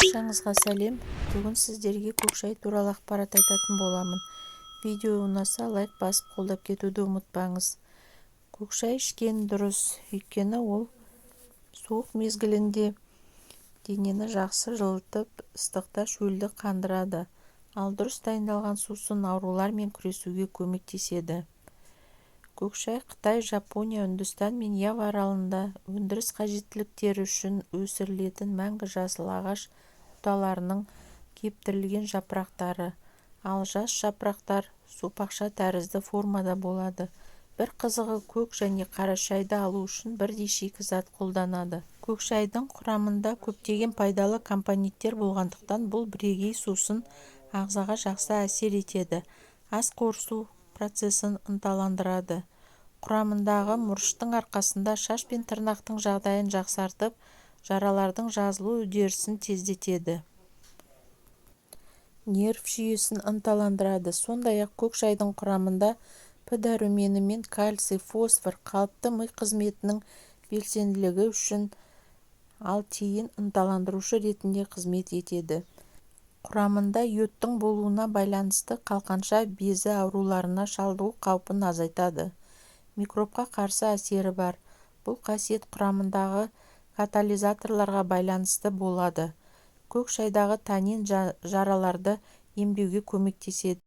Баршаңызға сәлем. Бүгін сіздерге көк шай туралы ақпарат айтатын боламын. Видео ұнаса лайк басып қолдап кетуді ұмытпаңыз. Көк шай ішкен дұрыс, өйткені ол суық мезгілінде денені жақсы жылытып, ыстықта шөлді қандырады. Ал дұрыс дайындалған сусын аурулармен күресуге көмектеседі. Көк шай Қытай, Жапония, Үндістан мен Ява аралында өндіріс қажеттіліктері үшін өсірілетін мәңгі жасыл ағаш бұталарының кептірілген жапырақтары. Ал жас жапырақтар сопақша тәрізді формада болады. Бір қызығы, көк және қара шайды алу үшін бірдей шикізат қолданады. Көк шайдың құрамында көптеген пайдалы компоненттер болғандықтан бұл бірегей сусын ағзаға жақсы әсер етеді. Ас қорыту процесін ынталандырады. Құрамындағы мұрыштың арқасында шаш пен тырнақтың жағдайын жақсартып, жаралардың жазылу үдерісін тездетеді. Нерв жүйесін ынталандырады. Сондай-ақ көк шайдың құрамында П дәрумені мен кальций, фосфор қалыпты ми қызметінің белсенділігі үшін ал тейін ынталандырушы ретінде қызмет етеді. Құрамында йодтың болуына байланысты қалқанша безі ауруларына шалдығу қаупін азайтады. Микробқа қарсы әсері бар. Бұл қасиет құрамындағы катализаторларға байланысты болады. Көк шайдағы танин жараларды емдеуге көмектеседі.